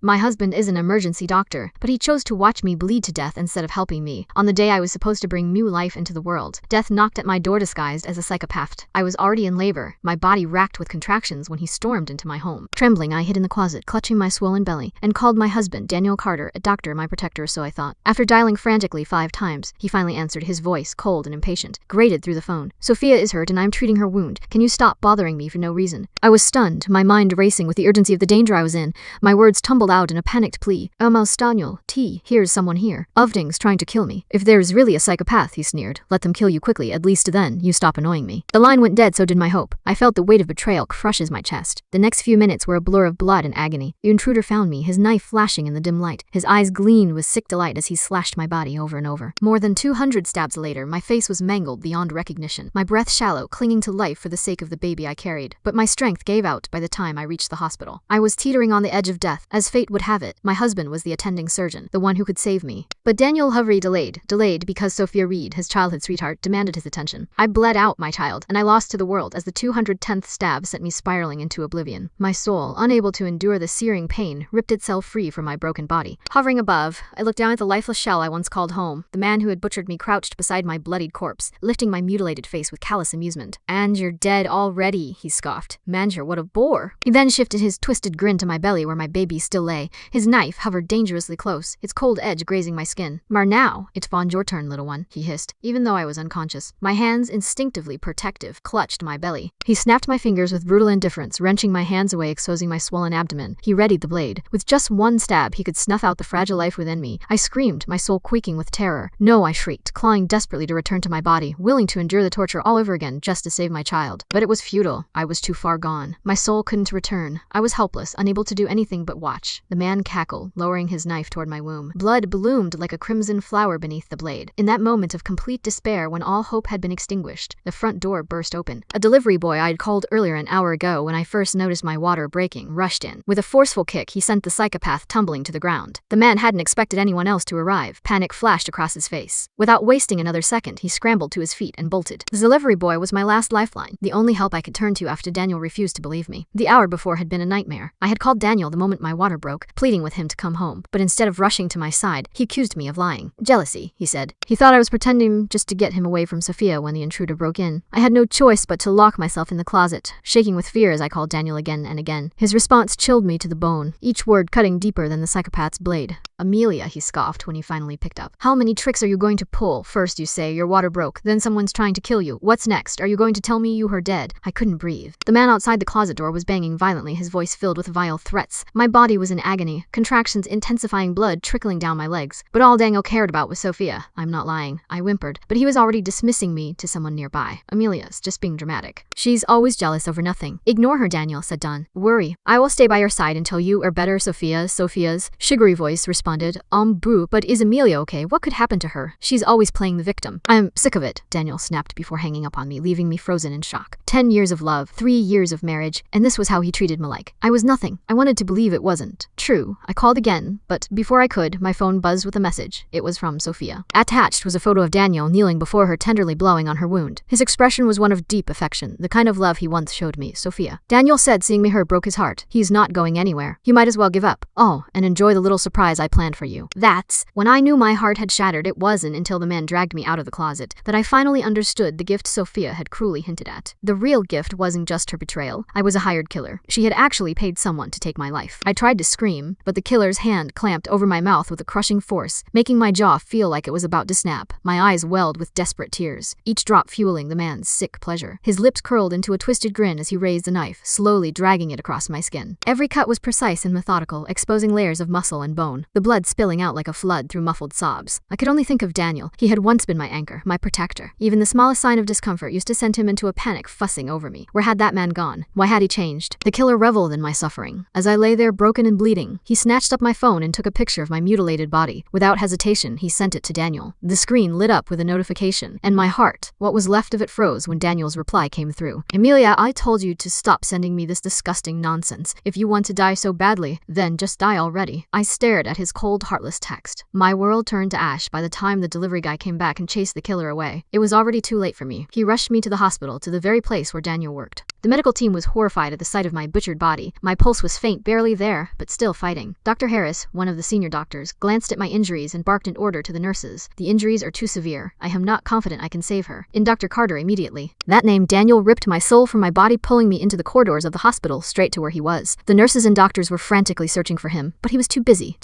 My husband is an emergency doctor, but he chose to watch me bleed to death instead of helping me. On the day I was supposed to bring new life into the world, death knocked at my door disguised as a psychopath. I was already in labor, my body racked with contractions when he stormed into my home. Trembling, I hid in the closet, clutching my swollen belly, and called my husband, Daniel Carter, a doctor, my protector, so I thought. After dialing frantically 5 times, he finally answered, his voice cold and impatient, grated through the phone. Sophia is hurt and I'm treating her wound. Can you stop bothering me for no reason? I was stunned, my mind racing with the urgency of the danger I was in. My words tumbled out in a panicked plea. Almost Daniel, here's someone here. Ovding's trying to kill me. If there's really a psychopath, he sneered, let them kill you quickly, at least then you stop annoying me. The line went dead, so did my hope. I felt the weight of betrayal crushes my chest. The next few minutes were a blur of blood and agony. The intruder found me, his knife flashing in the dim light. His eyes gleamed with sick delight as he slashed my body over and over. More than 200 stabs later, my face was mangled beyond recognition. My breath shallow, clinging to life for the sake of the baby I carried. But my strength gave out by the time I reached the hospital. I was teetering on the edge of death. As fate would have it, my husband was the attending surgeon, the one who could save me. But Daniel Hovey delayed because Sophia Reed, his childhood sweetheart, demanded his attention. I bled out my child, and I lost to the world as the 210th stab sent me spiraling into oblivion. My soul, unable to endure the searing pain, ripped itself free from my broken body. Hovering above, I looked down at the lifeless shell I once called home. The man who had butchered me crouched beside my bloodied corpse, lifting my mutilated face with callous amusement. And you're dead already, he scoffed. Manger, what a bore. He then shifted his twisted grin to my belly where my baby still lay. His knife hovered dangerously close, its cold edge grazing my skin. Mar now, it's found your turn, little one, he hissed, even though I was unconscious. My hands, instinctively protective, clutched my belly. He snapped my fingers with brutal indifference, wrenching my hands away, exposing my swollen abdomen. He readied the blade. With just one stab, he could snuff out the fragile life within me. I screamed, my soul quaking with terror. No, I shrieked, clawing desperately to return to my body, willing to endure the torture all over again just to save my child. But it was futile. I was too far gone. My soul couldn't return. I was helpless, unable to do anything but watch. The man cackled, lowering his knife toward my womb. Blood bloomed like a crimson flower beneath the blade. In that moment of complete despair, when all hope had been extinguished, the front door burst open. A delivery boy I'd called earlier an hour ago when I first noticed my water breaking rushed in. With a forceful kick, he sent the psychopath tumbling to the ground. The man hadn't expected anyone else to arrive. Panic flashed across his face. Without wasting another second, he scrambled to his feet and bolted. The delivery boy was my last lifeline, the only help I could turn to after Daniel refused to believe me. The hour before had been a nightmare. I had called Daniel the moment my water broke, pleading with him to come home. But instead of rushing to my side, he accused me of lying. Jealousy, he said. He thought I was pretending just to get him away from Sophia when the intruder broke in. I had no choice but to lock myself in the closet, shaking with fear as I called Daniel again and again. His response chilled me to the bone, each word cutting deeper than the psychopath's blade. Amelia, he scoffed when he finally picked up. How many tricks are you going to pull? First you say your water broke, then someone's trying to kill you. What's next? Are you going to tell me you are dead? I couldn't breathe. The man outside the closet door was banging violently, his voice filled with vile threats. My body was in agony, contractions intensifying, blood trickling down my legs. But all Daniel cared about was Sophia. I'm not lying. I whimpered, but he was already dismissing me to someone nearby. Amelia's just being dramatic. She's always jealous over nothing. Ignore her, Daniel, said Don. Worry. I will stay by your side until you are better, Sophia's sugary voice responded. Boo, but is Amelia okay? What could happen to her? She's always playing the victim. I'm sick of it, Daniel snapped before hanging up on me, leaving me frozen in shock. 10 years of love, 3 years of marriage, and this was how he treated Malik. I was nothing. I wanted to believe it wasn't true. I called again, but before I could, my phone buzzed with a message. It was from Sophia. Attached was a photo of Daniel kneeling before her, tenderly blowing on her wound. His expression was one of deep affection, the kind of love he once showed me, Sophia. Daniel said seeing me hurt broke his heart. He's not going anywhere. You might as well give up. Oh, and enjoy the little surprise I planned for you. That's when I knew my heart had shattered. It wasn't until the man dragged me out of the closet that I finally understood the gift Sophia had cruelly hinted at. The real gift wasn't just her betrayal. I was a hired killer. She had actually paid someone to take my life. I tried to scream, but the killer's hand clamped over my mouth with a crushing force, making my jaw feel like it was about to snap. My eyes welled with desperate tears, each drop fueling the man's sick pleasure. His lips curled into a twisted grin as he raised the knife, slowly dragging it across my skin. Every cut was precise and methodical, exposing layers of muscle and bone, the blood spilling out like a flood through muffled sobs. I could only think of Daniel. He had once been my anchor, my protector. Even the smallest sign of discomfort used to send him into a panic, fussing over me. Where had that man gone? Why had he changed? The killer reveled in my suffering. As I lay there broken and bleeding, he snatched up my phone and took a picture of my mutilated body. Without hesitation, he sent it to Daniel. The screen lit up with a notification, and my heart, what was left of it, froze when Daniel's reply came through. Amelia, I told you to stop sending me this disgusting nonsense. If you want to die so badly, then just die already. I stared at his cold, heartless text. My world turned to ash by the time the delivery guy came back and chased the killer away. It was already too late for me. He rushed me to the hospital, to the very place where Daniel worked. The medical team was horrified at the sight of my butchered body. My pulse was faint, barely there, but still fighting. Dr. Harris, one of the senior doctors, glanced at my injuries and barked an order to the nurses. The injuries are too severe. I am not confident I can save her. In Dr. Carter immediately. That name, Daniel, ripped my soul from my body, pulling me into the corridors of the hospital, straight to where he was. The nurses and doctors were frantically searching for him, but he was too busy,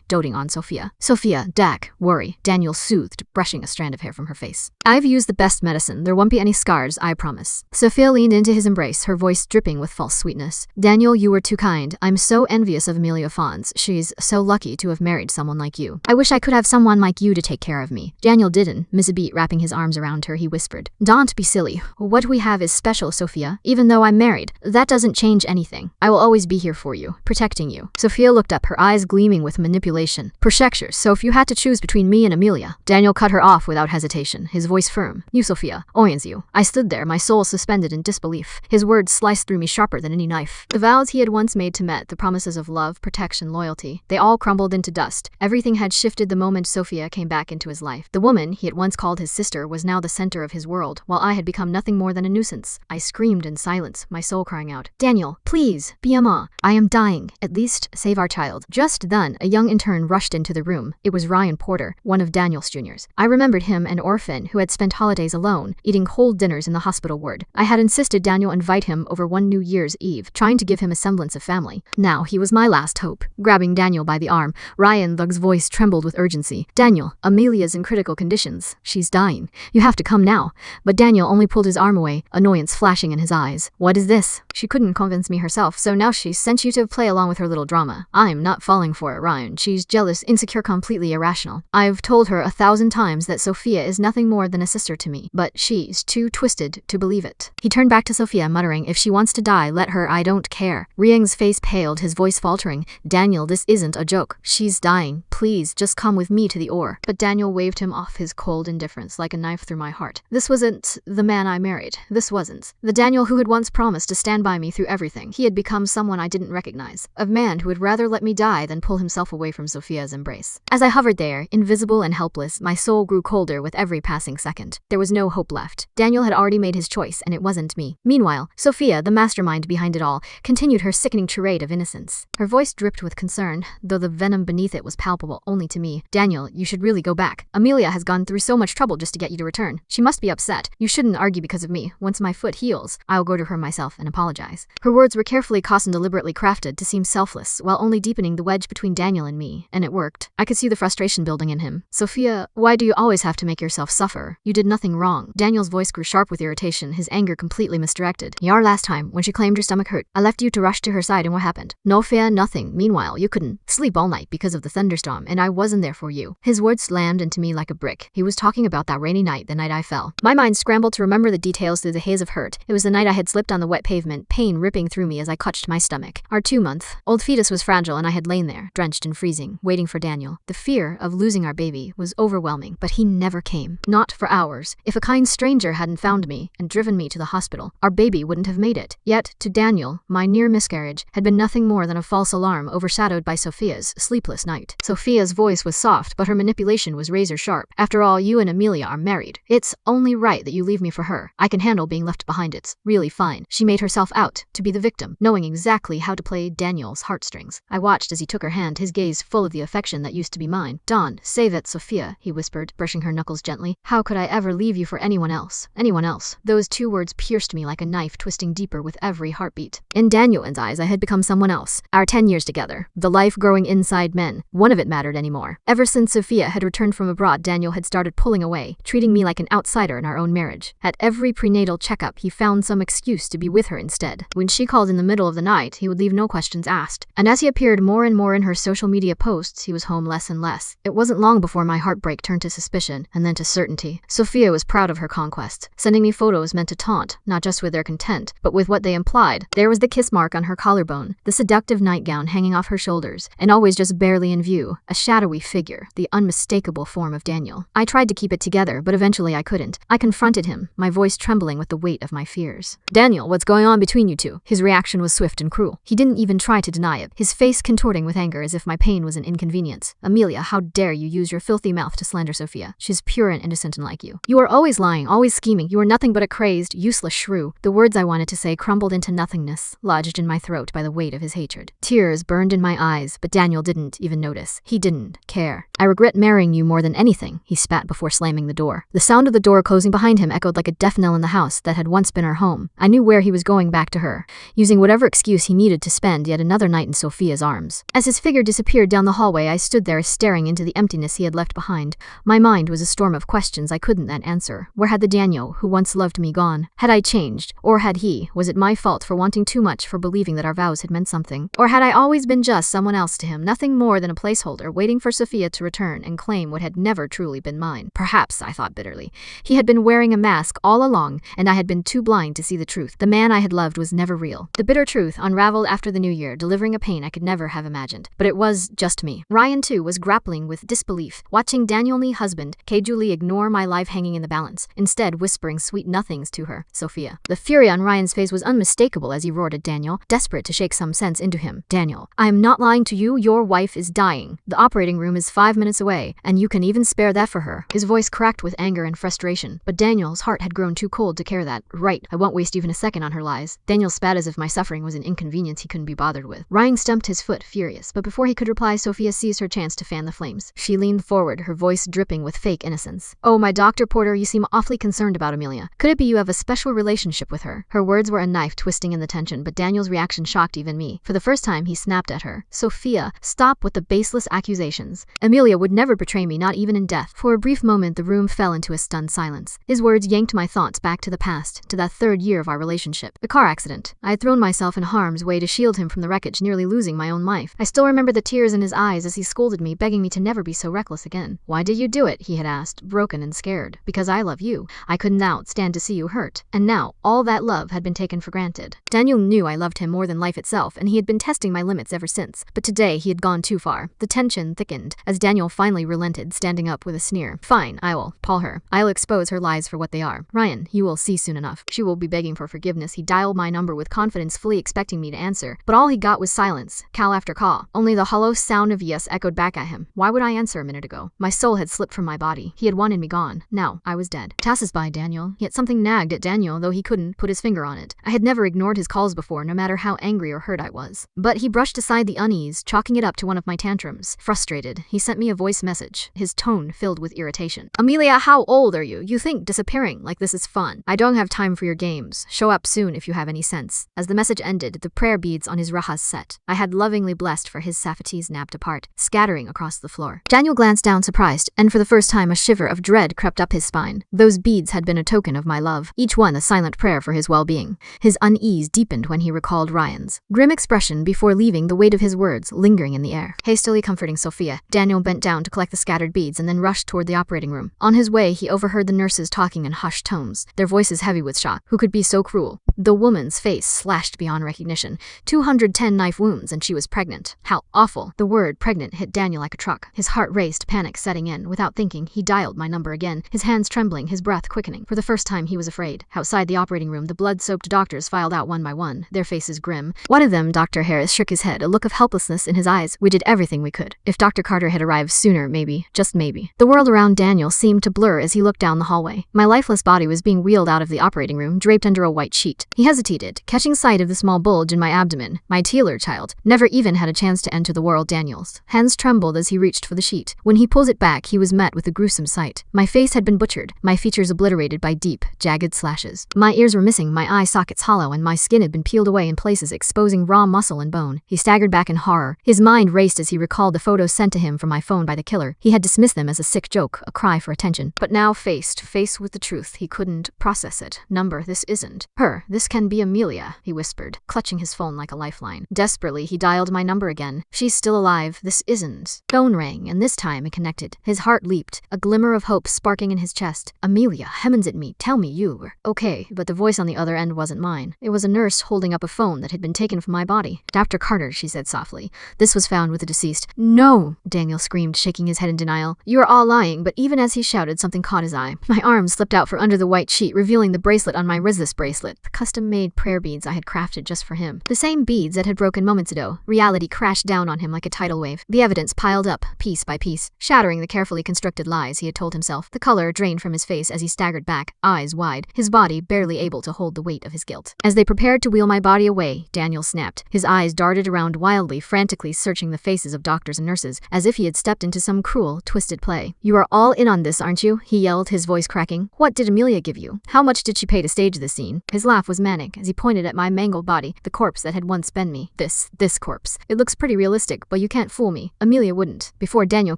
doting on Sophia. Sophia, Dak, worry, Daniel soothed, brushing a strand of hair from her face. I've used the best medicine. There won't be any scars, I promise. Sophia leaned into his embrace, her voice dripping with false sweetness. Daniel, you were too kind. I'm so envious of Amelia Fons. She's so lucky to have married someone like you. I wish I could have someone like you to take care of me. Daniel didn't. Miss Abit wrapping his arms around her, he whispered. Don't be silly. What we have is special, Sophia. Even though I'm married, that doesn't change anything. I will always be here for you, protecting you. Sophia looked up, her eyes gleaming with manipulation. Protectors, so if you had to choose between me and Amelia. Daniel cut her off without hesitation, his voice firm. You, Sophia, owns you. I stood there, my soul suspended in disbelief. His words sliced through me sharper than any knife. The vows he had once made to Met, the promises of love, protection, loyalty, they all crumbled into dust. Everything had shifted the moment Sophia came back into his life. The woman he had once called his sister was now the center of his world, while I had become nothing more than a nuisance. I screamed in silence, my soul crying out, Daniel, please, be a ma. I am dying. At least, save our child. Just then, a young intern rushed into the room. It was Ryan Porter, one of Daniel's juniors. I remembered him, an orphan who had spent holidays alone, eating cold dinners in the hospital ward. I had insisted Daniel invite him over one New Year's Eve, trying to give him a semblance of family. Now, he was my last hope. Grabbing Daniel by the arm, Ryan Lug's voice trembled with urgency. Daniel, Amelia's in critical conditions. She's dying. You have to come now. But Daniel only pulled his arm away, annoyance flashing in his eyes. What is this? She couldn't convince me herself, so now she sent you to play along with her little drama. I'm not falling for it, Ryan. She's jealous, insecure, completely irrational. I've told her 1,000 times that Sophia is nothing more than a sister to me, but she's too twisted to believe it. He turned back to Sophia, muttering, if she wants to die, let her, I don't care. Riang's face paled, his voice faltering. Daniel, this isn't a joke. She's dying. Please, just come with me to the OR. But Daniel waved him off, his cold indifference like a knife through my heart. This wasn't the man I married. This wasn't the Daniel who had once promised to stand by me through everything. He had become someone I didn't recognize. A man who would rather let me die than pull himself away from Sophia's embrace. As I hovered there, invisible and helpless, my soul grew colder with every passing second. There was no hope left. Daniel had already made his choice, and it wasn't me. Meanwhile, Sophia, the mastermind behind it all, continued her sickening charade of innocence. Her voice dripped with concern, though the venom beneath it was palpable only to me. Daniel, you should really go back. Amelia has gone through so much trouble just to get you to return. She must be upset. You shouldn't argue because of me. Once my foot heals, I'll go to her myself and apologize. Her words were carefully cast and deliberately crafted to seem selfless, while only deepening the wedge between Daniel and me, and it worked. I could see the frustration building in him. Sophia, why do you always have to make yourself suffer? You did nothing wrong. Daniel's voice grew sharp with irritation, his anger completely misdirected. Your last time, when she claimed your stomach hurt, I left you to rush to her side, and what happened? No fear, nothing. Meanwhile, you couldn't sleep all night because of the thunderstorm, and I wasn't there for you. His words slammed into me like a brick. He was talking about that rainy night, the night I fell. My mind scrambled to remember the details through the haze of hurt. It was the night I had slipped on the wet pavement, pain ripping through me as I clutched my stomach. Our 2-month-old fetus was fragile, and I had lain there, drenched and freezing, waiting for Daniel. The fear of losing our baby was overwhelming, but he never came. Not for hours. If a kind stranger hadn't found me and driven me to the hospital, our baby wouldn't have made it. Yet, to Daniel, my near miscarriage had been nothing more than a false alarm overshadowed by Sophia's sleepless night. Sophia's voice was soft, but her manipulation was razor sharp. After all, you and Amelia are married. It's only right that you leave me for her. I can handle being left behind. It's really fine. She made herself out to be the victim, knowing exactly how to play Daniel's heartstrings. I watched as he took her hand, his gaze full of the affection that used to be mine. Dawn, save it, Sophia, he whispered, brushing her knuckles gently. How could I ever leave you for anyone else? Anyone else? Those 2 words pierced me like a knife, twisting deeper with every heartbeat. In Daniel's eyes, I had become someone else. Our 10 years together, the life growing inside men, none of it mattered anymore. Ever since Sophia had returned from abroad, Daniel had started pulling away, treating me like an outsider in our own marriage. At every prenatal checkup, he found some excuse to be with her instead. When she called in the middle of the night, he would leave no questions asked. And as he appeared more and more in her social media posts, he was home less and less. It wasn't long before my heartbreak turned to suspicion, and then to certainty. Sophia was proud of her conquests, sending me photos meant to taunt, not just with their content, but with what they implied. There was the kiss mark on her collarbone, the seductive nightgown hanging off her shoulders, and always just barely in view, a shadowy figure, the unmistakable form of Daniel. I tried to keep it together, but eventually I couldn't. I confronted him, my voice trembling with the weight of my fears. "Daniel, what's going on between you two?" His reaction was swift and cruel. He didn't even try to deny it, his face contorting with anger as if my pain was an inconvenience. "Amelia, how dare you use your filthy mouth to slander Sophia? She's pure and innocent and like you. You are always lying, always scheming. You are nothing but a crazed, useless shrew." The words I wanted to say crumbled into nothingness, lodged in my throat by the weight of his hatred. Tears burned in my eyes, but Daniel didn't even notice. He didn't care. "I regret marrying you more than anything," he spat before slamming the door. The sound of the door closing behind him echoed like a death knell in the house that had once been our home. I knew where he was going, back to her, using whatever excuse he needed to spend yet another night in Sophia's arms. As his figure disappeared down the hallway, I stood there staring into the emptiness he had left behind. My mind was a storm of questions I couldn't then answer. Where had the Daniel who once loved me gone? Had I changed? Or had he? Was it my fault for wanting too much, for believing that our vows had meant something? Or had I always been just someone else to him, nothing more than a placeholder, waiting for Sophia to return and claim what had never truly been mine? Perhaps, I thought bitterly, he had been wearing a mask all along, and I had been too blind to see the truth. The man I had loved was never real. The bitter truth unraveled after the new year, delivering a pain I could never have imagined. But it was just me. Ryan, too, was grappling with disbelief, watching Daniel, me husband, casually ignore my life hanging in the balance, instead whispering sweet nothings to her, Sophia. The fury on Ryan's face was unmistakable as he roared at Daniel, desperate to shake some sense into him. "Daniel, I am not lying to you. Your wife is dying. The operating room is 5 minutes away, and you can even spare that for her." His voice cracked with anger and frustration, but Daniel's heart had grown too cold to care that. "Right, I won't waste even a second on her lies." Daniel spat as if my suffering was an inconvenience he couldn't be bothered with. Ryan stamped his foot, furious, but before he could reply, Sophia seized her chance to fan the flames. She leaned forward, her voice dripping with fake innocence. "Oh, my Dr. Porter, you seem awfully concerned about Amelia. Could it be you have a special relationship with her?" Her words were a knife twisting in the tension, but Daniel's reaction shocked even me. For the first time, he snapped at her. "Sophia, stop with the baseless accusations. Amelia would never betray me, not even in death." For a brief moment, the room fell into a stunned silence. His words yanked my thoughts back to the past, to that 3rd year of our relationship. The car accident. I had thrown myself in harm's way to shield him from the wreckage, nearly losing my own life. I still remember the tears in his eyes as he scolded me, begging me to never be so reckless again. "Why did you do it?" he had asked, broken and scared. "Because I love you. I couldn't stand to see you hurt." And now, all that love had been taken for granted. Daniel knew I loved him more than life itself, and he had been testing my limits ever since. But today, he had gone too far. The tension thickened, as Daniel finally relented, standing up with a sneer. "Fine, I will call her. I'll expose her lies for what they are. Ryan, you will see soon enough. She will be begging for forgiveness." He dialed my number with confidence, fully expecting me to answer. But all he got was silence, call after call. Only the hollow sound of yes echoed back at him. Why would I answer a minute ago? My soul had slipped from my body. He had wanted me gone. Now, I was dead. Passes by Daniel. Yet something nagged at Daniel, though he couldn't put his finger on it. I had never ignored his calls before, no matter how angry or hurt I was. But he brushed aside the unease, chalking it up to one of my tantrums. Frustrated, he sent me a voice message, his tone filled with irritation. "Amelia, how old are you? You think disappearing like this is fun? I don't have time for your games. Show up soon if you have any sense." As the message ended, the prayer beads on his rahas set. I had lovingly blessed for his safatis snapped apart, scattering across the floor. Daniel glanced down surprised, and for the first time a shiver of dread crept up his spine. Those beads had been a token of my love, each one a silent prayer for his well-being. His unease deepened when he recalled Ryan's grim expression before leaving, the weight of his words lingering in the air. Hastily comforting Sophia, Daniel bent down to collect the scattered beads and then rushed toward the operating room. On his way, he overheard the nurses talking in hushed tones, their voices heavy with shock. Who could be so cruel? The woman's face slashed beyond recognition. 210 knife wounds, and she was pregnant. How awful. The word pregnant hit Daniel like a truck. His heart raced, panic setting in. Without thinking, he dialed my number again, his hands trembling, his breath quickening. For the first time, he was afraid. Outside the operating room, the blood-soaked doctors filed out one by one, their faces grim. One of them, Dr. Harris, shook his head, a look of helplessness in his eyes. We did everything we could. If Dr. Carter had arrived sooner, maybe, just maybe. The world around Daniel seemed to blur as he looked down the hallway. My lifeless body was being wheeled out of the operating room, draped under a white sheet. He hesitated, catching sight of the small bulge in my abdomen. My Taylor child never even had a chance to enter the world. Daniel's hands trembled as he reached for the sheet. When he pulled it back, he was met with a gruesome sight. My face had been butchered, my features obliterated by deep, jagged slashes. My ears were missing, my eye sockets hollow, and my skin had been peeled away in places, exposing raw muscle and bone. He staggered back in horror. His mind raced as he recalled the photos sent to him from my phone by the killer. He had dismissed them as a sick joke, a cry for attention. But now, face to face with the truth, he couldn't process it. Number, this isn't her. This can be Amelia, he whispered, clutching his phone like a lifeline. Desperately, he dialed my number again. She's still alive. This isn't. Phone rang, and this time it connected. His heart leaped, a glimmer of hope sparking in his chest. Amelia, heavens at me, tell me you were okay. But the voice on the other end wasn't mine. It was a nurse holding up a phone that had been taken from my body. Dr. Carter, she said softly. This was found with the deceased. No, Daniel screamed, shaking his head in denial. You are all lying, but even as he shouted, something caught his eye. My arm slipped out from under the white sheet, revealing the bracelet on my wrist. This bracelet, the custom-made prayer beads I had crafted just for him. The same beads that had broken moments ago. Reality crashed down on him like a tidal wave. The evidence piled up, piece by piece, shattering the carefully constructed lies he had told himself. The color drained from his face as he staggered back, eyes wide, his body barely able to hold the weight of his guilt. As they prepared to wheel my body away, Daniel snapped. His eyes darted around wildly, frantically searching the faces of doctors and nurses, as if he had stepped into some cruel, twisted play. You are all in on this, aren't you? He yelled, his voice cracking. What did Amelia give you? How much did she pay to stage this scene? His laugh was manic as he pointed at my mangled body, the corpse that had once been me. This corpse. It looks pretty realistic, but you can't fool me. Amelia wouldn't. Before Daniel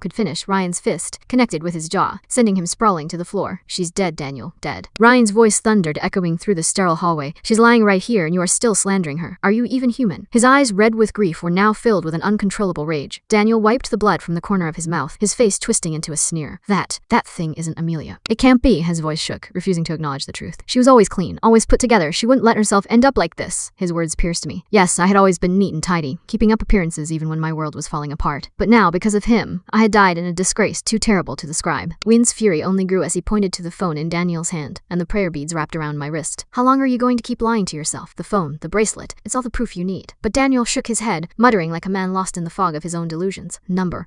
could finish, Ryan's fist connected with his jaw, sending him sprawling to the floor. She's dead, Daniel. Dead. Ryan's voice thundered, echoing through the sterile hallway. She's lying right here, and you are still slandering her. Are you even human? His eyes, red with grief, were now filled with an uncontrollable rage. Daniel wiped the blood from the corner of his mouth, his face twisting into a sneer. That thing isn't Amelia. It can't be, his voice shook, refusing to acknowledge the truth. She was always clean, always put together. She wouldn't let herself end up like this. His words pierced me. Yes, I had always been neat and tidy, keeping up appearances even when my world was falling apart. But now, because of him, I had died in a disgrace too terrible to describe. Wynn's fury only grew as he pointed to the phone in Daniel's hand, and the prayer beads wrapped around my wrist. How long are you going to keep lying to yourself? The phone, the bracelet, it's all the proof you need. But Daniel shook his head, muttering like a man lost in the fog of his own delusions.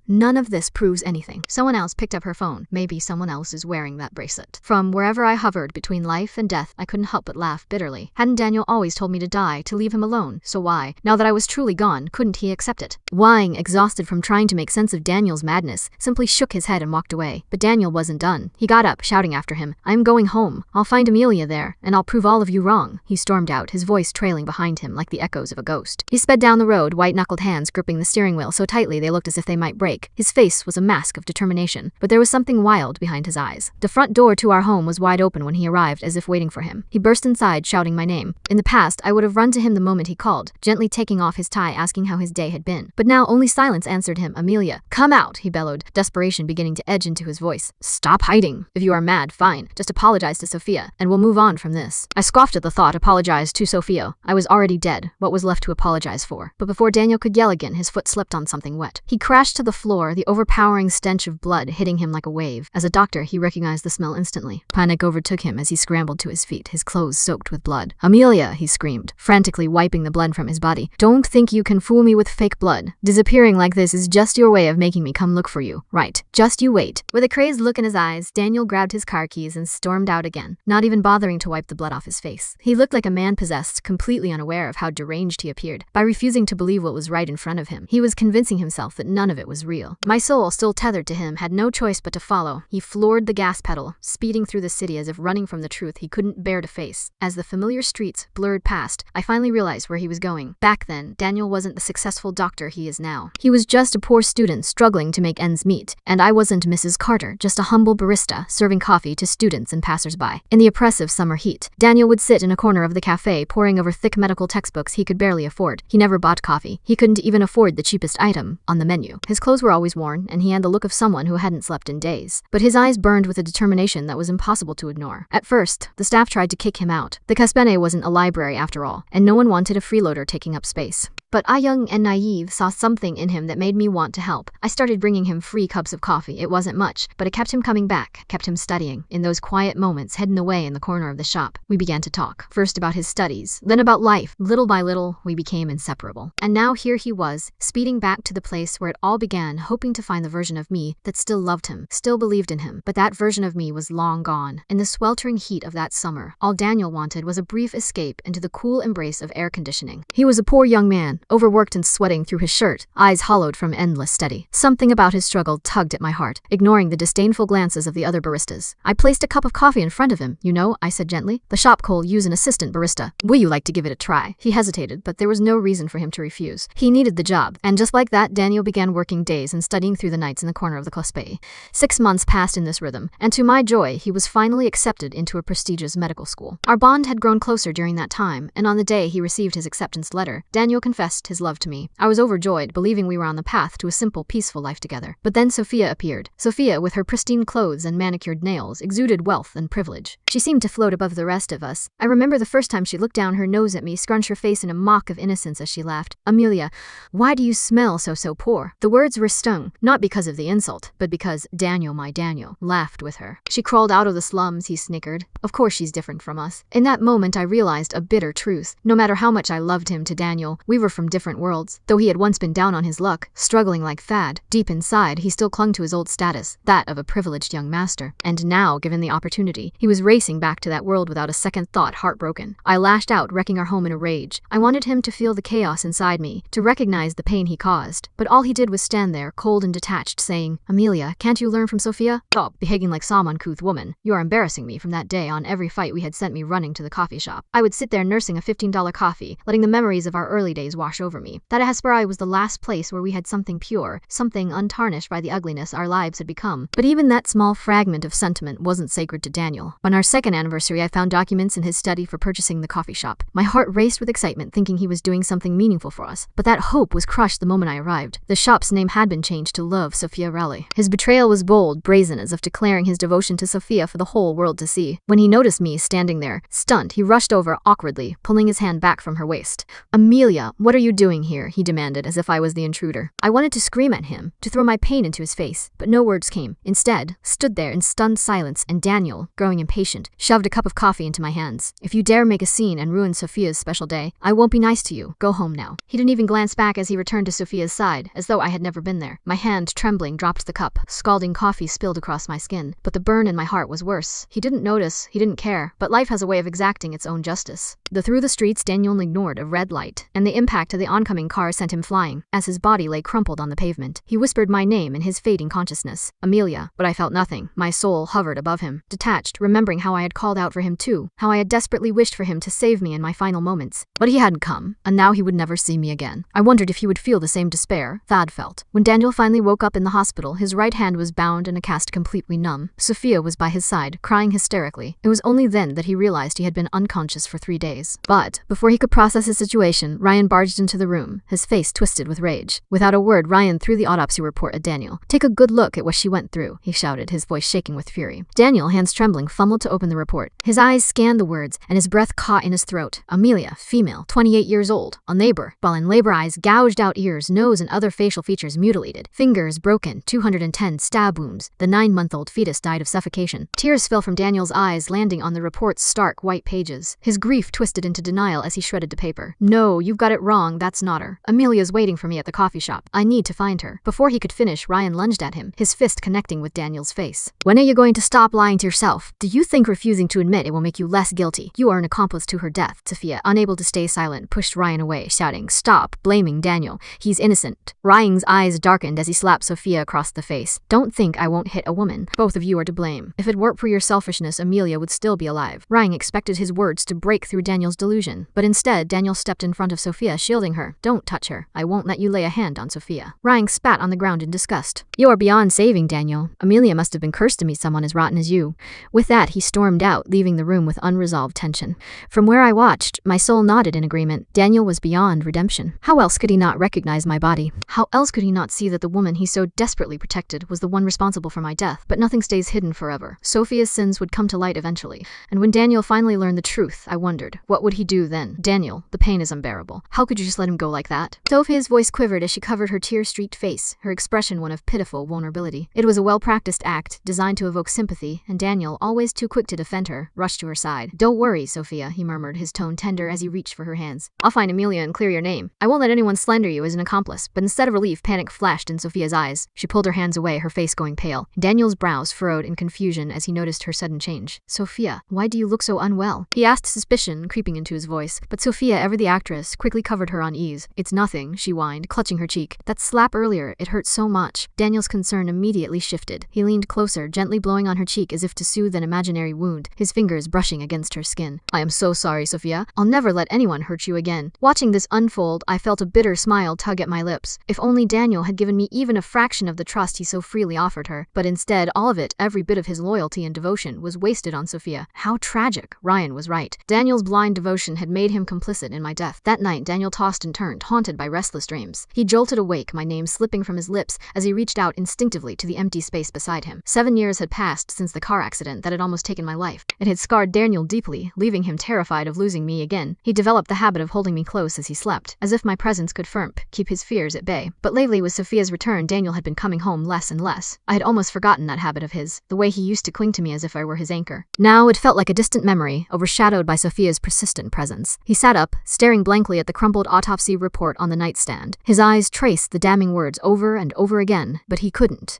None of this proves anything. Someone else picked up her phone. Maybe someone else is wearing that bracelet. From wherever I hovered between life and death, I couldn't help but laugh bitterly. Hadn't Daniel always told me to die, to leave him alone? So why, now that I was truly gone, couldn't he accept it? Wang, exhausted from trying to make sense of Daniel's madness, simply shook his head and walked away. But Daniel wasn't done. He got up, shouting after him, I'm going home. I'll find Amelia there, and I'll prove all of you wrong. He stormed out, his voice trailing behind him like the echoes of a ghost. He sped down the road, white-knuckled hands gripping the steering wheel so tightly they looked as if they might break. His face was a mask of determination, but there was something wild behind his eyes. The front door to our home was wide open when he arrived, as if waiting for him. He burst inside, shouting my name. In the past, I would have run to him the moment he called, gently taking off his tie, asking how his day had been. But now only silence answered him. Amelia, come out, he bellowed, desperation beginning to edge into his voice. Stop hiding. If you are mad, fine. Just apologize to Sophia, and we'll move on from this. I scoffed at the thought. Apologize to Sophia. I was already dead. What was left to apologize for? But before Daniel could yell again, his foot slipped on something wet. He crashed to the floor, the overpowering stench of blood hitting him like a wave. As a doctor, he recognized the smell instantly. Panic overtook him as he scrambled to his feet, his clothes soaked with blood. Amelia, he screamed, frantically wiping the blood from his body. Don't think you can fool me with fake blood. Disappearing like this is just your way of making me come look for you. Right. Just you wait. With a crazed look in his eyes, Daniel grabbed his car keys and stormed out again, not even bothering to wipe the blood off his face. He looked like a man possessed, completely unaware of how deranged he appeared. By refusing to believe what was right in front of him, he was convincing himself that none of it was real. My soul, still tethered to him, had no choice but to follow. He floored the gas pedal, speeding through the city as if running from the truth he couldn't bear to face. As the familiar streets blurred past, I finally realized where he was going. Back then, Daniel wasn't the successful doctor he is now. He was just a poor student struggling to make ends meet, and I wasn't Mrs. Carter, just a humble barista serving coffee to students and passersby. In the oppressive summer heat, Daniel would sit in a corner of the cafe poring over thick medical textbooks he could barely afford. He never bought coffee. He couldn't even afford the cheapest item on the menu. His clothes were always worn, and he had the look of someone who hadn't slept in days. But his eyes burned with a determination that was impossible to ignore. At first, the staff tried to kick him out. The Caspene wasn't a library after all, and no one wanted a freeloader taking up space. But I, young and naive, saw something in him that made me want to help. I started bringing him free cups of coffee. It wasn't much, but it kept him coming back, kept him studying. In those quiet moments, hidden away in the corner of the shop, we began to talk. First about his studies, then about life. Little by little, we became inseparable. And now here he was, speeding back to the place where it all began, hoping to find the version of me that still loved him, still believed in him. But that version of me was long gone. In the sweltering heat of that summer, all Daniel wanted was a brief escape into the cool embrace of air conditioning. He was a poor young man, overworked and sweating through his shirt, eyes hollowed from endless study. Something about his struggle tugged at my heart, ignoring the disdainful glances of the other baristas. I placed a cup of coffee in front of him. You know, I said gently, the shop could use an assistant barista. Will you like to give it a try? He hesitated, but there was no reason for him to refuse. He needed the job, and just like that, Daniel began working days and studying through the nights in the corner of the Claspe. 6 months passed in this rhythm, and to my joy, he was finally accepted into a prestigious medical school. Our bond had grown closer during that time, and on the day he received his acceptance letter, Daniel confessed his love to me. I was overjoyed, believing we were on the path to a simple, peaceful life together. But then Sophia appeared. Sophia, with her pristine clothes and manicured nails, exuded wealth and privilege. She seemed to float above the rest of us. I remember the first time she looked down her nose at me, scrunched her face in a mock of innocence as she laughed. Amelia, why do you smell so poor? The words were stung, not because of the insult, but because Daniel, my Daniel, laughed with her. She crawled out of the slums, he snickered. Of course she's different from us. In that moment I realized a bitter truth. No matter how much I loved him, to Daniel, we were from different worlds. Though he had once been down on his luck, struggling like Thad, deep inside he still clung to his old status, that of a privileged young master. And now, given the opportunity, he was racing back to that world without a second thought, heartbroken. I lashed out, wrecking our home in a rage. I wanted him to feel the chaos inside me, to recognize the pain he caused. But all he did was stand there, cold and detached, saying, Amelia, can't you learn from Sophia? Stop behaving like some uncouth woman. You are embarrassing me. From that day on, every fight we had sent me running to the coffee shop. I would sit there nursing a $15 coffee, letting the memories of our early days wash over me. That Hesperai was the last place where we had something pure, something untarnished by the ugliness our lives had become. But even that small fragment of sentiment wasn't sacred to Daniel. On our second anniversary, I found documents in his study for purchasing the coffee shop. My heart raced with excitement, thinking he was doing something meaningful for us. But that hope was crushed the moment I arrived. The shop's name had been changed to Love Sophia Raleigh. His betrayal was bold, brazen, as if declaring his devotion to Sophia for the whole world to see. When he noticed me standing there, stunned, he rushed over awkwardly, pulling his hand back from her waist. Amelia, what are you doing here? He demanded, as if I was the intruder. I wanted to scream at him, to throw my pain into his face, but no words came. Instead, stood there in stunned silence, and Daniel, growing impatient, shoved a cup of coffee into my hands. If you dare make a scene and ruin Sophia's special day, I won't be nice to you. Go home now. He didn't even glance back as he returned to Sophia's side, as though I had never been there. My hand, trembling, dropped the cup. Scalding coffee spilled across my skin, but the burn in my heart was worse. He didn't notice, he didn't care, but life has a way of exacting its own justice. Through the streets, Daniel ignored a red light, and the impact of the oncoming car sent him flying. As his body lay crumpled on the pavement, he whispered my name in his fading consciousness. Amelia, but I felt nothing. My soul hovered above him, detached, remembering how I had called out for him too, how I had desperately wished for him to save me in my final moments. But he hadn't come, and now he would never see me again. I wondered if he would feel the same despair Thad felt. When Daniel finally woke up in the hospital, his right hand was bound in a cast completely numb. Sophia was by his side, crying hysterically. It was only then that he realized he had been unconscious for 3 days. But before he could process his situation, Ryan barged into the room, his face twisted with rage. Without a word, Ryan threw the autopsy report at Daniel. Take a good look at what she went through, he shouted, his voice shaking with fury. Daniel, hands trembling, fumbled to open the report. His eyes scanned the words, and his breath caught in his throat. Amelia, female, 28 years old, on labor. While in labor, eyes gouged out, ears, nose, and other facial features mutilated. Fingers broken, 210 stab wounds. The 9-month-old fetus died of suffocation. Tears fell from Daniel's eyes, landing on the report's stark white pages. His grief twisted into denial as he shredded the paper. No, you've got it wrong, that's not her. Amelia's waiting for me at the coffee shop. I need to find her. Before he could finish, Ryan lunged at him, his fist connecting with Daniel's face. When are you going to stop lying to yourself? Do you think refusing to admit it will make you less guilty? You are an accomplice to her death. Sophia, unable to stay silent, pushed Ryan away, shouting, Stop blaming Daniel. He's innocent. Ryan's eyes darkened as he slapped Sophia across the face. Don't think I won't hit a woman. Both of you are to blame. If it weren't for your selfishness, Amelia would still be alive. Ryan expected his words to break through Daniel's delusion, but instead, Daniel stepped in front of Sophia, shielding her. Don't touch her. I won't let you lay a hand on Sophia. Ryan spat on the ground in disgust. You are beyond saving, Daniel. Amelia must have been cursed to meet someone as rotten as you. With that, he stormed out, leaving the room with unresolved tension. From where I watched, my soul nodded in agreement. Daniel was beyond redemption. How else could he not recognize my body? How else could he not see that the woman he so desperately protected was the one responsible for my death? But nothing stays hidden forever. Sophia's sins would come to light eventually. And when Daniel finally learned the truth, I wondered, what would he do then? Daniel, the pain is unbearable. How could you just let him go like that? Sophia's voice quivered as she covered her tear-streaked face, her expression one of pitiful vulnerability. It was a well-practiced act, designed to evoke sympathy, and Daniel, always too quick to defend her, rushed to her side. Don't worry, Sophia, he murmured, his tone tender as he reached for her hands. I'll find Amelia and clear your name. I won't let anyone slander you as an accomplice. But instead of relief, panic flashed in Sophia's eyes. She pulled her hands away, her face going pale. Daniel's brows furrowed in confusion as he noticed her sudden change. Sophia, why do you look so unwell? He asked, suspicion creeping into his voice. But Sophia, ever the actress, quickly covered her unease. It's nothing, she whined, clutching her cheek. That slap earlier, it hurt so much. Daniel's concern immediately shifted. He leaned closer, gently blowing on her cheek as if to soothe an imaginary wound, his fingers brushing against her skin. I am so sorry, Sophia. I'll never let anyone hurt you again. Watching this unfold, I felt a bitter smile tug at my lips. If only Daniel had given me even a fraction of the trust he so freely offered her. But instead, all of it, every bit of his loyalty and devotion, was wasted on Sophia. How tragic. Ryan was right. Daniel's blind blind devotion had made him complicit in my death. That night, Daniel tossed and turned, haunted by restless dreams. He jolted awake, my name slipping from his lips as he reached out instinctively to the empty space beside him. 7 years had passed since the car accident that had almost taken my life. It had scarred Daniel deeply, leaving him terrified of losing me again. He developed the habit of holding me close as he slept, as if my presence could keep his fears at bay. But lately, with Sophia's return, Daniel had been coming home less and less. I had almost forgotten that habit of his, the way he used to cling to me as if I were his anchor. Now it felt like a distant memory, overshadowed by Sophia's persistent presence. He sat up, staring blankly at the crumpled autopsy report on the nightstand. His eyes traced the damning words over and over again, but he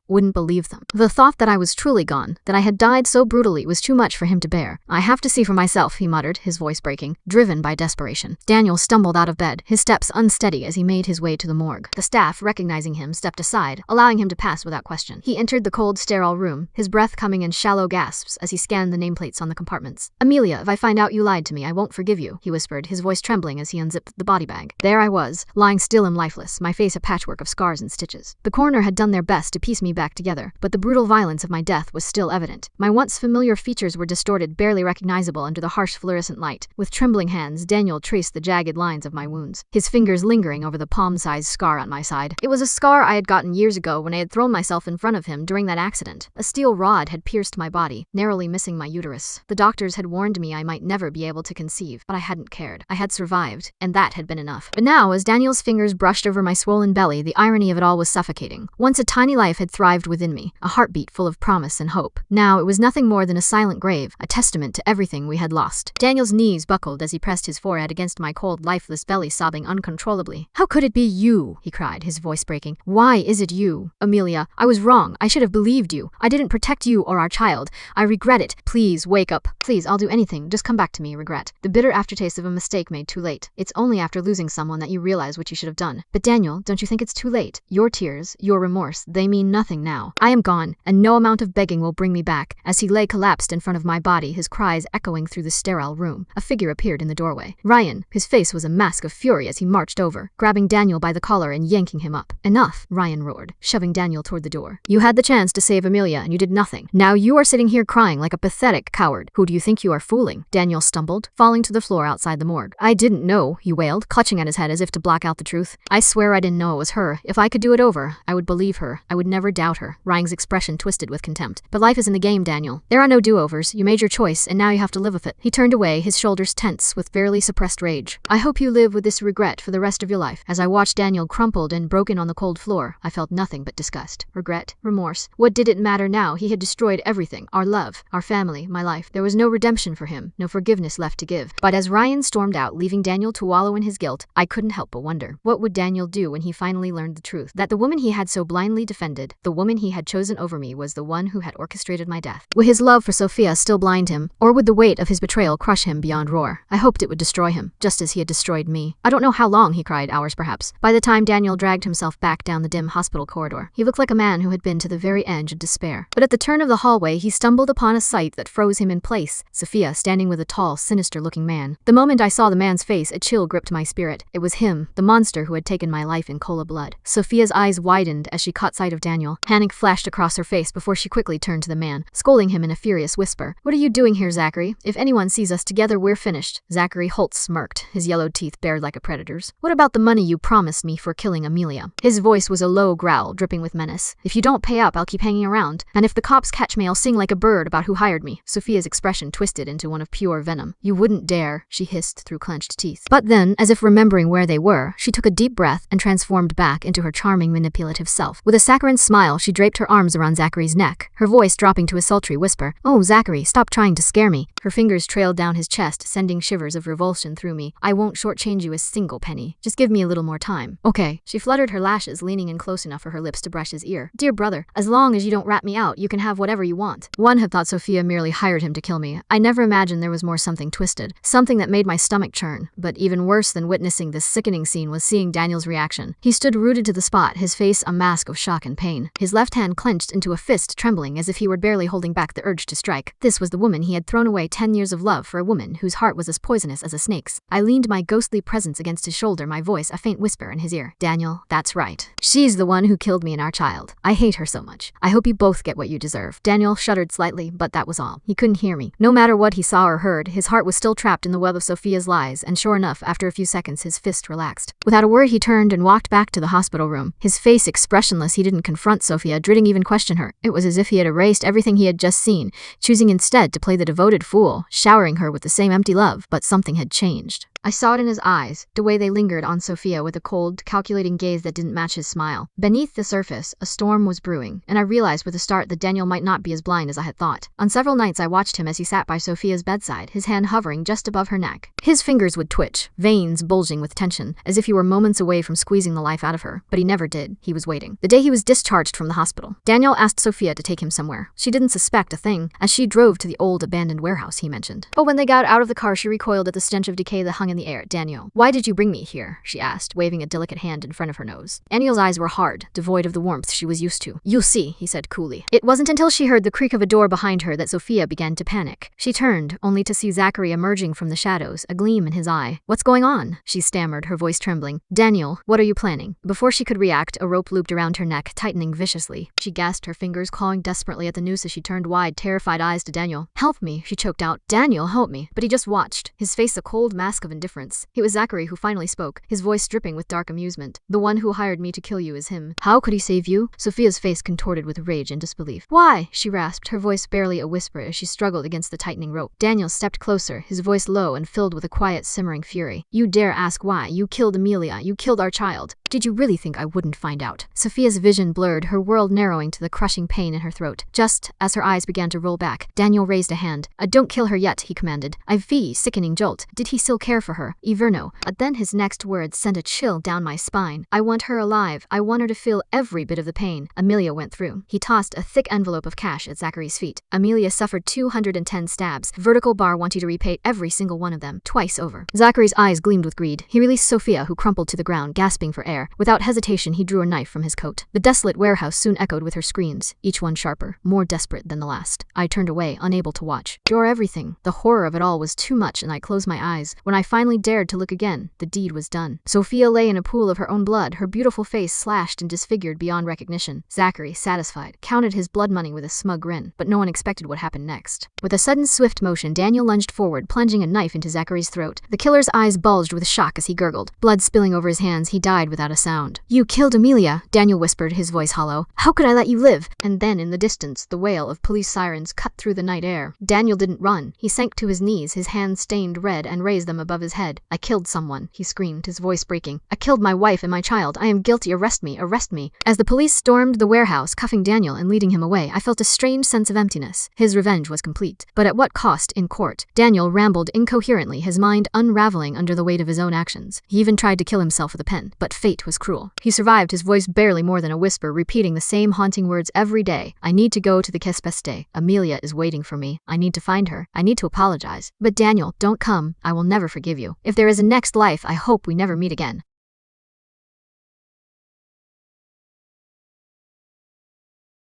wouldn't believe them. The thought that I was truly gone, that I had died so brutally, was too much for him to bear. I have to see for myself, he muttered, his voice breaking, driven by desperation. Daniel stumbled out of bed, his steps unsteady as he made his way to the morgue. The staff, recognizing him, stepped aside, allowing him to pass without question. He entered the cold, sterile room, his breath coming in shallow gasps as he scanned the nameplates on the compartments. Amelia, if I find out you lied to me, I won't forgive you, he whispered, his voice trembling as he unzipped the body bag. There I was, lying still and lifeless, my face a patchwork of scars and stitches. The coroner had done their best to piece me back together, but the brutal violence of my death was still evident. My once familiar features were distorted, barely recognizable under the harsh fluorescent light. With trembling hands, Daniel traced the jagged lines of my wounds, his fingers lingering over the palm-sized scar on my side. It was a scar I had gotten years ago when I had thrown myself in front of him during that accident. A steel rod had pierced my body, narrowly missing my uterus. The doctors had warned me I might never be able to conceive, but I hadn't cared. I had survived, and that had been enough. But now, as Daniel's fingers brushed over my swollen belly, the irony of it all was suffocating. Once a tiny life had thrived within me, a heartbeat full of promise and hope. Now it was nothing more than a silent grave, a testament to everything we had lost. Daniel's knees buckled as he pressed his forehead against my cold, lifeless belly, sobbing uncontrollably. How could it be you? He cried, his voice breaking. Why is it you? Amelia, I was wrong. I should have believed you. I didn't protect you or our child. I regret it. Please, wake up. Please, I'll do anything. Just come back to me, regret. The bitter aftertaste of a mistake made too late. It's only after losing someone that you realize what you should have done. But Daniel, don't you think it's too late? Your tears, your remorse, they mean nothing now. I am gone, and no amount of begging will bring me back. As he lay collapsed in front of my body, his cries echoing through the sterile room, a figure appeared in the doorway. Ryan, his face was a mask of fury as he marched over, grabbing Daniel by the collar and yanking him up. Enough, Ryan roared, shoving Daniel toward the door. You had the chance to save Amelia, and you did nothing. Now you are sitting here crying like a pathetic coward. Who do you think you are fooling? Daniel stumbled, falling to the floor outside the morgue. I didn't know, he wailed, clutching at his head as if to block out the truth. I swear I didn't know it was her. If I could do it over, I would believe her. I would never doubt her. Ryan's expression twisted with contempt. But life is in the game, Daniel. There are no do-overs. You made your choice, and now you have to live with it. He turned away, his shoulders tense with barely suppressed rage. I hope you live with this regret for the rest of your life. As I watched Daniel crumpled and broken on the cold floor, I felt nothing but disgust, regret, remorse. What did it matter now? He had destroyed everything. Our love, our family, my life. There was no redemption for him, no forgiveness left to give. But as Ryan stormed out, leaving Daniel to wallow in his guilt, I couldn't help but wonder. What would Daniel do when he finally learned the truth? That the woman he had so blindly defended, the woman he had chosen over me, was the one who had orchestrated my death. Would his love for Sophia still blind him, or would the weight of his betrayal crush him beyond roar? I hoped it would destroy him, just as he had destroyed me. I don't know how long, he cried, hours perhaps. By the time Daniel dragged himself back down the dim hospital corridor, he looked like a man who had been to the very edge of despair. But at the turn of the hallway, he stumbled upon a sight that froze him in place, Sophia standing with a tall, sinister-looking man. The moment I saw the man's face, a chill gripped my spirit. It was him, the monster who had taken my life in cola blood. Sophia's eyes widened as she caught sight of Daniel. Panic flashed across her face before she quickly turned to the man, scolding him in a furious whisper. What are you doing here, Zachary? If anyone sees us together, we're finished. Zachary Holt smirked, his yellowed teeth bared like a predator's. What about the money you promised me for killing Amelia? His voice was a low growl, dripping with menace. If you don't pay up, I'll keep hanging around. And if the cops catch me, I'll sing like a bird about who hired me. Sophia's expression twisted into one of pure venom. You wouldn't dare, she hissed through clenched teeth. But then, as if remembering where they were, she took a deep breath and transformed back into her charming, manipulative self. With a saccharine smile, she draped her arms around Zachary's neck, her voice dropping to a sultry whisper. Oh, Zachary, stop trying to scare me. Her fingers trailed down his chest, sending shivers of revulsion through me. I won't shortchange you a single penny. Just give me a little more time. Okay. She fluttered her lashes, leaning in close enough for her lips to brush his ear. Dear brother, as long as you don't rat me out, you can have whatever you want. One had thought Sophia merely hired him to kill me. I never imagined there was more something twisted, something that made my stomach churn. But even worse than witnessing this sickening scene was seeing Daniel's reaction. He stood rooted to the spot, his face a mask of shock and pain. His left hand clenched into a fist, trembling as if he were barely holding back the urge to strike. This was the woman he had thrown away 10 years of love for a woman whose heart was as poisonous as a snake's. I leaned my ghostly presence against his shoulder, my voice a faint whisper in his ear. Daniel, that's right. She's the one who killed me and our child. I hate her so much. I hope you both get what you deserve. Daniel shuddered slightly, but that was all. He couldn't hear me. No matter what he saw or heard, his heart was still still trapped in the web of Sophia's lies, and sure enough, after a few seconds his fist relaxed. Without a word he turned and walked back to the hospital room. His face expressionless, he didn't confront Sophia, didn't even question her. It was as if he had erased everything he had just seen, choosing instead to play the devoted fool, showering her with the same empty love. But something had changed. I saw it in his eyes, the way they lingered on Sophia with a cold, calculating gaze that didn't match his smile. Beneath the surface, a storm was brewing, and I realized with a start that Daniel might not be as blind as I had thought. On several nights I watched him as he sat by Sophia's bedside, his hand hovering just above her neck. His fingers would twitch, veins bulging with tension, as if he were moments away from squeezing the life out of her. But he never did. He was waiting. The day he was discharged from the hospital, Daniel asked Sophia to take him somewhere. She didn't suspect a thing, as she drove to the old abandoned warehouse he mentioned. But when they got out of the car she recoiled at the stench of decay that hung in the air. Daniel, why did you bring me here? She asked, waving a delicate hand in front of her nose. Daniel's eyes were hard, devoid of the warmth she was used to. You'll see, he said coolly. It wasn't until she heard the creak of a door behind her that Sophia began to panic. She turned, only to see Zachary emerging from the shadows, a gleam in his eye. What's going on? She stammered, her voice trembling. Daniel, what are you planning? Before she could react, a rope looped around her neck, tightening viciously. She gasped, her fingers clawing desperately at the noose as she turned wide, terrified eyes to Daniel. Help me, she choked out. Daniel, help me. But he just watched, his face a cold mask of indifference. It was Zachary who finally spoke, his voice dripping with dark amusement. The one who hired me to kill you is him. How could he save you? Sophia's face contorted with rage and disbelief. Why? She rasped, her voice barely a whisper as she struggled against the tightening rope. Daniel stepped closer, his voice low and filled with a quiet, simmering fury. You dare ask why? You killed Amelia. You killed our child. Did you really think I wouldn't find out? Sophia's vision blurred, her world narrowing to the crushing pain in her throat. Just as her eyes began to roll back, Daniel raised a hand. Don't kill her yet, he commanded. A sickening jolt. Did he still care for her? Iverno. Then his next words sent a chill down my spine. I want her alive. I want her to feel every bit of the pain Amelia went through. He tossed a thick envelope of cash at Zachary's feet. Amelia suffered 210 stabs. Vertical bar want you to repay every single one of them, twice over. Zachary's eyes gleamed with greed. He released Sophia, who crumpled to the ground, gasping for air. Without hesitation, he drew a knife from his coat. The desolate warehouse soon echoed with her screams, each one sharper, more desperate than the last. I turned away, unable to watch. Draw everything. The horror of it all was too much, and I closed my eyes. When I finally dared to look again, the deed was done. Sophia lay in a pool of her own blood, her beautiful face slashed and disfigured beyond recognition. Zachary, satisfied, counted his blood money with a smug grin, but no one expected what happened next. With a sudden swift motion, Daniel lunged forward, plunging a knife into Zachary's throat. The killer's eyes bulged with shock as he gurgled. Blood spilling over his hands, he died without a sound. You killed Amelia, Daniel whispered, his voice hollow. How could I let you live? And then, in the distance, the wail of police sirens cut through the night air. Daniel didn't run. He sank to his knees, his hands stained red, and raised them above his head. I killed someone, he screamed, his voice breaking. I killed my wife and my child. I am guilty. Arrest me. Arrest me. As the police stormed the warehouse, cuffing Daniel and leading him away, I felt a strange sense of emptiness. His revenge was complete. But at what cost in court? Daniel rambled incoherently, his mind unraveling under the weight of his own actions. He even tried to kill himself with a pen, but fate was cruel. He survived, his voice barely more than a whisper, repeating the same haunting words every day. I need to go to the Kespeste. Amelia is waiting for me. I need to find her. I need to apologize. But Daniel, don't come. I will never forgive you. If there is a next life, I hope we never meet again.